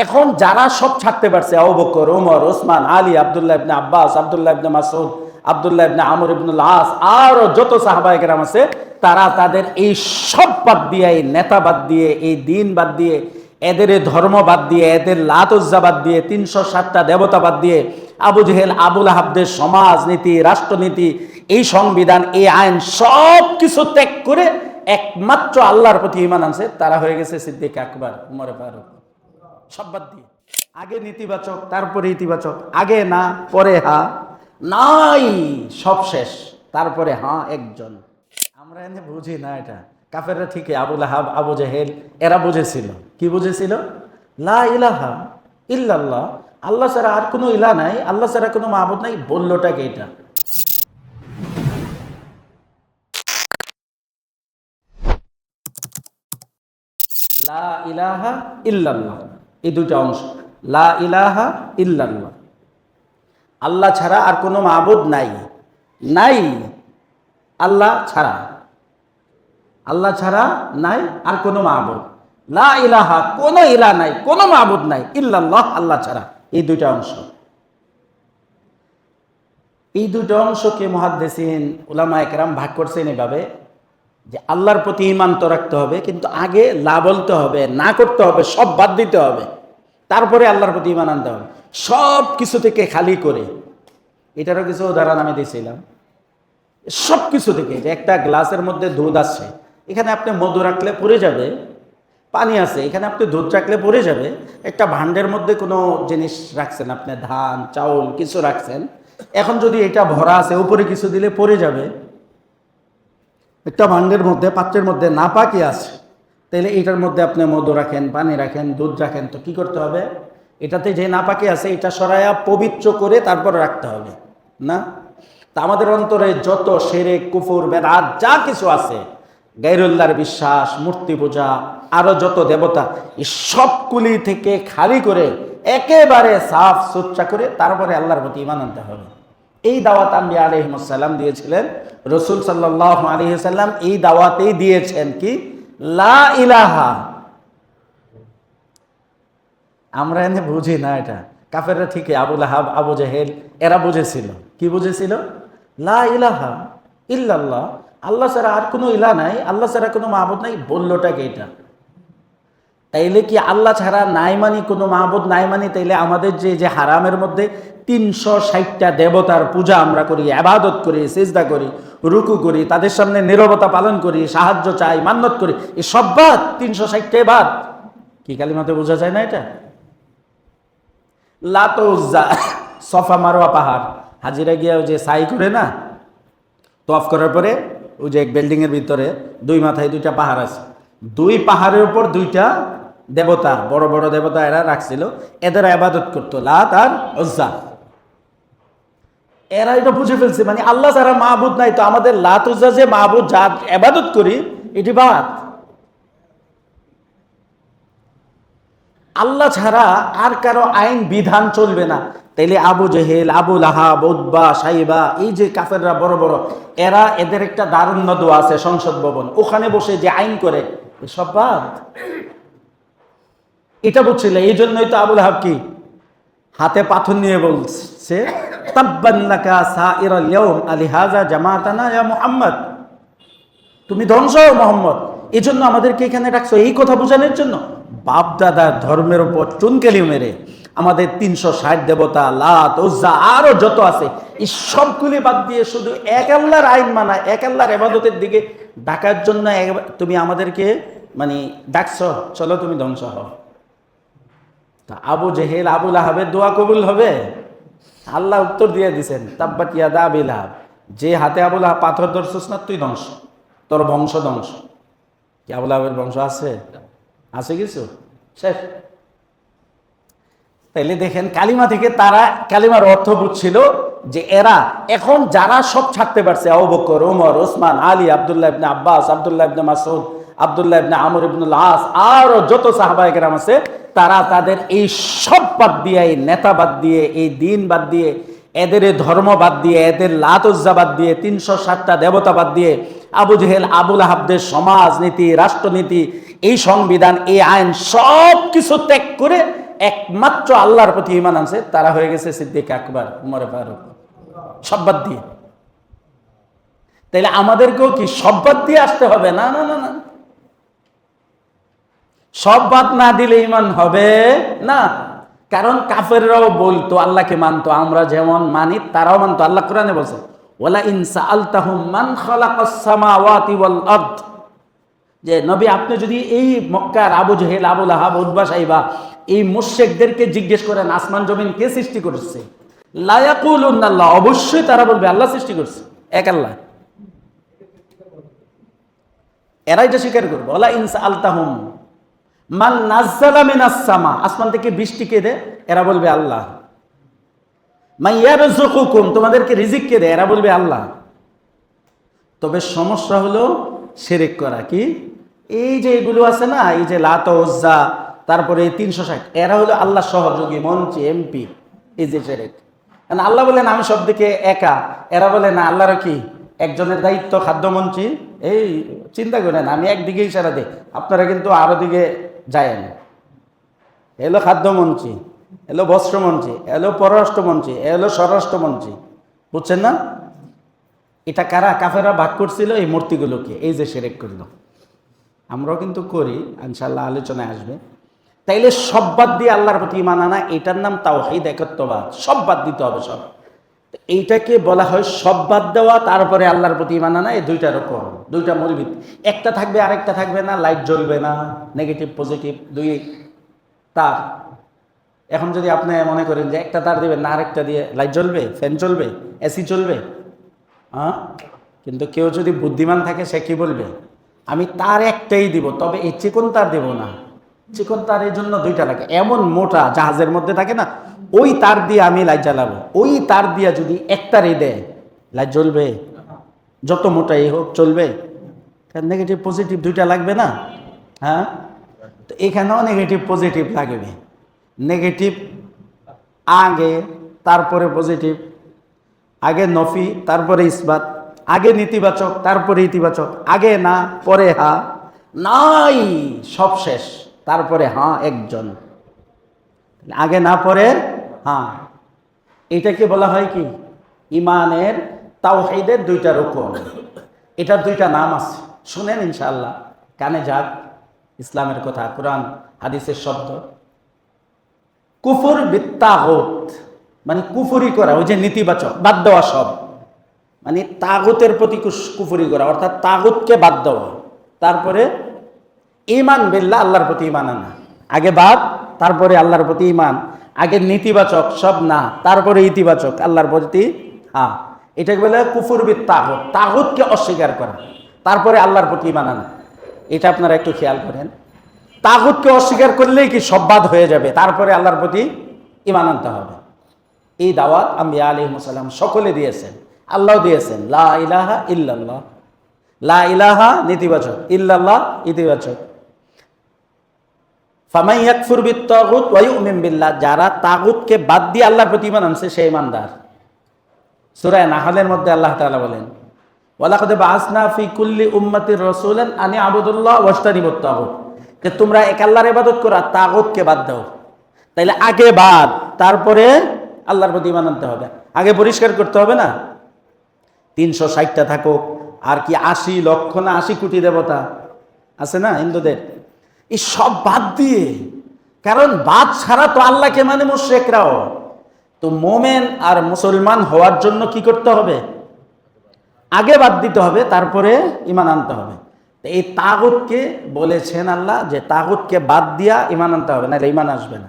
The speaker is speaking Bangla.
এখন যারা সব ছাড়তে পারছে, আবু বকর, ওমর, ওসমান, আলী, আব্দুল্লাহ ইবনে আব্বাস, আব্দুল্লাহ ইবনে মাসউদ, আব্দুল্লাহ ইবনে আমর ইবনুল আস, আর যত সাহাবায়ে কেরাম আছে, তারা তাদের এই সব বাদ দিয়ে, এই নেতা বাদ দিয়ে, এই দিন বাদ দিয়ে, এদের ধর্ম বাদ দিয়ে, এদের লাত উজ্জা বাদ দিয়ে, ৩৬০টা দেবতা বাদ দিয়ে, আবু জেহেল, আবুল আহাবদের সমাজনীতি, রাষ্ট্রনীতি, এই সংবিধান, এই আইন সব কিছু ত্যাগ করে একমাত্র আল্লাহর প্রতি ঈমান আনছে। তারা হয়ে গেছে সিদ্দিক আকবর, উমর ফারুক। সব বাদ দিয়ে আগে নেতিবাচক, তারপরে ইতিবাচক, আগে না পরে হা, নাই সব শেষ, তারপরে হ্যাঁ একজন। আমরা এনে বুঝি না এটা। কাফেররা ঠিকই, আবুল আহাব, আবু জেহেল, এরা বুঝেছিল। কি বুঝেছিল? লা ইলাহা ইল্লাল্লাহ, আল্লাহ ছাড়া আর কোনো ইলাহ নাই, আল্লাহ ছাড়া কোনো মাবুদ নাই। বললোটাকে এটা লা ইলাহা ইল্লাল্লাহ, এই দুইটা অংশ। লা ইলাহা ইল্লাল্লাহ, আল্লাহ ছাড়া আর কোনো মাবুদ নাই, নাই আল্লাহ ছাড়া, আল্লাহ ছাড়া নাই আর কোনো মাবুদ। লা ইলাহা, কোনো ইলাহ নাই, কোনো মাবুদ নাই, ইল্লাল্লাহ, আল্লাহ ছাড়া। এই দুইটা অংশ, এই দুইটা অংশকে মুহাদ্দিসিন উলামায়ে কেরাম ভাগ করছেন এভাবে যে আল্লাহর প্রতি ঈমান তো রাখতে হবে, কিন্তু আগে লা বলতে হবে, না করতে হবে, সব বাদ দিতে হবে, তারপরে আল্লাহর প্রতি ঈমান আনতে হবে, সব কিছু থেকে খালি করে। এটারও কিছু উদাহরণ আমি দিয়েছিলাম। সব কিছু থেকে, যে একটা গ্লাসের মধ্যে দুধ আছে, এখানে আপনি মধু রাখলে পড়ে যাবে, পানি আছে এখানে আপনি দুধ রাখলে পড়ে যাবে। একটা ভাণ্ডের মধ্যে কোনো জিনিস রাখছেন আপনি, ধান, চাউল কিছু রাখছেন, এখন যদি এটা ভরা আছে, উপরে কিছু দিলে পড়ে যাবে। একটা ভাণ্ডের মধ্যে, পাত্রের মধ্যে নাপাকি আছে, তাহলে এটার মধ্যে আপনি মধু রাখেন, পানি রাখেন, দুধ রাখেন, তো কি করতে হবে? এটাতে যে নাপাকি আছে এটা সরাইয়া পবিত্র করে তারপর রাখতে হবে না? তা আমাদের অন্তরে যত শিরক, কুফর, বেদাত যা কিছু আছে, গায়রুল্লাহর বিশ্বাস, মূর্তি পূজা, আরো যত দেবতা, এই সবগুলি থেকে খালি করে একেবারে সাফ সুতরা করে তারপরে আল্লাহর প্রতি ঈমান আনতে হবে। এই দাওয়াত আম্বিয়া আলাইহিস সালাম দিয়েছিলেন। রাসূল সাল্লাল্লাহু আলাইহি সাল্লাম এই দাওয়াতেই দিয়েছেন কি? লা ইলাহা। আমরা এনে বুঝি না এটা। কাফেররা ঠিকই, আবুল আহাব, আবু জেহেল, এরা বুঝেছিল। কি বুঝেছিল? লা ইলাহা ইল্লাল্লাহ, আল্লাহ ছাড়া আর কোনো ইলাহ নাই, আল্লাহ ছাড়া কোনো মাবুদ নাই। বললোটাকে এটা। তাইলে কি আল্লাহ ছাড়া নাই মানি, কোনো মাহবুদ নাই মানি, তাইলে আমাদের যে হারামের মধ্যে ৩৬০টা দেবতার পূজা আমরা করি, ইবাদত করি, সিজদা করি, রুকু করি, তাদের সামনে নীরবতা পালন করি, সাহায্য চাই, মান্নত করি, এই সব বাদ, ৩৬০টা বাদ। কি কালিমাতে বোঝা যায় না এটা? লাত উজ্জা, সফা মারওয়া পাহাড়, হাজিরা গিয়া ওই যে সাই করে না, তওয়াফ করার পরে ওই যে এক বিল্ডিং এর ভিতরে দুই মাথায় দুইটা পাহাড় আছে, দুই পাহাড়ের উপর দুইটা দেবতা, বড় বড় দেবতা এরা রাখছিল, এদের ইবাদত করতো, লাত আর উজ্জা। এরা এটা বুঝে ফেলছে, মানে আল্লাহ ছাড়া মাহবুদ নাই, তো আমাদের লাত উজ্জা যে মাহবুদ, যা ইবাদত করি এটি বাদ। আল্লাহ ছাড়া আর কারো আইন বিধান চলবে না। তাইলে আবু জেহেল, আবুল আহাব, উতবা, সাইবা, এই যে কাফেররা বড় বড়, এরা, এদের একটা দারুণ নদওয়া আছে, সংসদ ভবন, ওখানে বসে যে আইন করে, সব বাদ। এটা বুঝছিল। এই জন্যই তো আবুল আহাব কি হাতে পাথর নিয়ে বলছে, তাব্বান লাকা সাইরাল ইয়াউম আলিহাযা জামাতানা ইয়া মুহাম্মদ, তুমি ধ্বংস হও মুহাম্মদ, এই জন্য আমাদেরকে এখানে রাখছো, এই কথা বোঝানোর জন্য। বাপ দাদার ধর্মের উপর চুনকেলি মেরে আমাদের ৩৬০ দেবতা, লাত, উজ্জা, আরো যত আছে, এই সবগুলি বাদ দিয়ে শুধু এক আল্লাহর আইন মানা, এক আল্লাহর ইবাদতের দিকে ডাকার জন্য তুমি আমাদেরকে মানে ডাকছো, চলো তুমি ধ্বংস হও। তা আবু জেহেল, আবুল আহাবের দোয়া কবুল হবে? আল্লাহ উত্তর দিয়ে দিছেন, তাব্বাত ইয়াদা আবি লাহাব, যে হাতে আবুল আহাব পাথর ধরছিস না, তুই ধ্বংস, তোর বংশ ধ্বংস। কি আবুল আহাবের বংশ আছে? আছে কিছু? শেষ। তাইলে দেখেন, কালিমা থেকে তারা কালিমার অর্থ বুঝছিল যে এরা এখন যারা সব ছাড়তে পারছে, আবু বকর, ওমর, ওসমান, আলী, আব্দুল্লাহ ইবনে আব্বাস, আব্দুল্লাহ ইবনে মাসউদ, আব্দুল্লাহ ইবনে আমর ইবনুল আস, আর যত সাহাবায়ে কেরাম আছে, তারা তাদের এই সব বাদ দিয়ে, এই নেতা বাদ দিয়ে, এই দিন বাদ দিয়ে, এদের ধর্ম বাদ দিয়ে, এদের লাত উজ্জা বাদ দিয়ে, ৩৬০টা দেবতা বাদ দিয়ে, আবু জেহেল, আবুল আহাবদের সমাজনীতি, রাষ্ট্রনীতি, এই সংবিধান, এই আইন সব কিছু ত্যাগ করে একমাত্র আল্লাহর প্রতি ঈমান আনছে তারা হয়ে গেছে সিদ্দিক আকবর, উমর ফারুক, সব বাদ দিয়ে। তাইলে আমাদেরকেও কি সব বাদ দিয়ে আসতে হবে? না না না না, সব বাদ না দিলে ঈমান হবে না। কারণ কাফেররাও বলতো, আল্লাহকে মানতো, আমরা যেমন মানি তারাও মানতো। আল্লাহ কোরআনে বলছে, ওয়ালা ইন সাআলতাহুম মান খালাকাস সামাওয়াতি ওয়াল আরদ, যে নবী আপনি যদি এই মক্কার আবু জেহেল, আবু লাহাব, উতবা সাইবা এই মুশরিকদেরকে জিজ্ঞেস করেন আসমান জমিন কে সৃষ্টি করেছে, লা ইয়াকুলুনা আল্লাহ, অবশ্যই তারা বলবে আল্লাহ সৃষ্টি করেছে, এক আল্লাহ। এরা এটা স্বীকার করবে। ওয়ালা ইন সাআলতাহুম মান নাযালা মিনাস সামা, আসমান থেকে বৃষ্টি কে দেয়, এরা বলবে আল্লাহ। মান ইয়ারযুকুকুম, তোমাদেরকে রিজিক কে দেয়, এরা বলবে আল্লাহ। তবে সমস্যা হলো শিরক করা। কি এই যে এগুলো আছে না, এই যে লাত উজ্জা, তারপরে 360, এরা হলো আল্লাহ সহযোগী, মন্ত্রী, এমপি, এই যে শিরক। কারণ আল্লাহ বলেন আমি সব দিকে একা, এরা বলে না আল্লাহর কি একজনের দায়িত্ব খাদ্যমন্ত্রী, এই চিন্তা করেন আমি একদিকে ইশারা দিই, আপনারা কিন্তু আরো দিকে যায়েন। এলো খাদ্যমন্ত্রী, এলো বস্ত্রমন্ত্রী, এলো পররাষ্ট্রমন্ত্রী, এলো স্বরাষ্ট্রমন্ত্রী, বুঝছেন না? এটা কারা? কাফেরা ভাগ করছিল এই মূর্তিগুলোকে, এই যে শিরক করলো। আমরাও কিন্তু করি, ইনশাআল্লাহ আলোচনায় আসবে। তাইলে সব বাদ দিয়ে আল্লাহর প্রতি ঈমান আনা, এটার নাম তাওহীদ, একত্ববাদ। সব বাদ দিতে হবে, সব। এইটাকে বলা হয় সব বাদ দেওয়া, তারপরে আল্লাহর প্রতি ঈমান আনা। এই দুইটা রকম, দুইটা মূল ভিত্তি। একটা থাকবে আরেকটা থাকবে না, লাইট জ্বলবে না, নেগেটিভ পজিটিভ দুই তার। এখন যদি আপনি মনে করেন যে একটা তার দিবেন না, আরেকটা দিয়ে লাইট জ্বলবে, ফ্যান চলবে, এসি চলবে, হ্যাঁ? কিন্তু কেউ যদি বুদ্ধিমান থাকে সে কি বলবে, আমি তার একটাই দিব, তবে এই চিকন তার দেব না। চিকন তার এই জন্য দুইটা লাগে, এমন মোটা জাহাজের মধ্যে থাকে না, ওই তার দিয়ে আমি লাইট জ্বালাবো। ওই তার দিয়ে যদি একটারই দেয়, লাইট জ্বলবে? যত মোটাই হোক চলবে? নেগেটিভ পজিটিভ দুইটা লাগবে না? হ্যাঁ, তো এখানেও নেগেটিভ পজিটিভ লাগবে। নেগেটিভ আগে, তারপরে পজিটিভ, আগে নফি তারপরে ইসবাত, আগে নেতিবাচক তারপরে ইতিবাচক, আগে না পরে হা, নাই সব শেষ তারপরে হ্যাঁ একজন, আগে না পরে হ্যাঁ। এটাকে বলা হয় কি ইমানের, তাওহীদের দুইটা রকম। এটার দুইটা নাম আছে, শুনেন ইনশাআল্লাহ, কানে যাক। ইসলামের কথা, কোরআন হাদিসের শব্দ। কুফর বিত্তাগুত, মানে কুফরি করা, ওই যে নেতিবাচক, বাদ দেওয়া সব, মানে তাগুতের প্রতি কুফরি করা, অর্থাৎ তাগুতকে বাদ দেওয়া। তারপরে ঈমান বিল্লাহ, আল্লাহর প্রতি ঈমান আনা। আগে বাদ, তারপরে আল্লাহর প্রতি ঈমান। আগে নেতিবাচক সব না, তারপরে ইতিবাচক, আল্লাহর প্রতি হ্যাঁ। এটাকে বলে কুফর বিত্তাগুত, তাগুতকে অস্বীকার করা, তারপরে আল্লাহর প্রতি ঈমান আনা। এটা আপনারা একটু খেয়াল করেন। তাগুতকে অস্বীকার করলেই কি সব বাদ হয়ে যাবে, তারপরে আল্লাহর প্রতি ঈমান আনতে হবে। এই দাওয়াত আম্বিয়া আলাইহিস সালাম সকলে দিয়েছেন, আল্লাহ দিয়েছেন। লা ইলাহা ইল্লাল্লাহ, লা ইলাহা নেতিবাচক, ইল্লাল্লাহ ইতিবাচক। ফামান ইয়াকফুর বিত্তাগুত ওয়া ইউমিন বিল্লাহ, যারা তাগুতকে বাদ দিয়ে আল্লাহর প্রতি ঈমান আনছে সে ঈমানদার। সূরা নাহলের মধ্যে আল্লাহ তাআলা বলেন, ওয়ালাকাদ বাআসনা ফি কুল্লি উম্মাতির রাসূলান আন ইবুদুল্লাহ ওয়াজতানিবুত তাগুত, যে তোমরা এক আল্লাহর ইবাদত করো, তাগুতকে বাদ দাও। তাইলে আগে বাদ, তারপরে আল্লাহর প্রতি ঈমান আনতে হবে। আগে পরিষ্কার করতে হবে না? 360টা থাকুক, আর কি 80 লক্ষ না 80 কোটি দেবতা আছে না হিন্দুদের, এই সব বাদ দিয়ে, কারণ বাদ ছাড়া তো আল্লাহকে মানে মুশরিকরাও। তো মোমেন আর মুসলমান হওয়ার জন্য কি করতে হবে? আগে বাদ দিতে হবে, তারপরে ঈমান আনতে হবে। এই তাগুতকে বলেছেন আল্লাহ যে তাগুতকে বাদ দিয়া ঈমান আনতে হবে, না ঈমান আসবে না।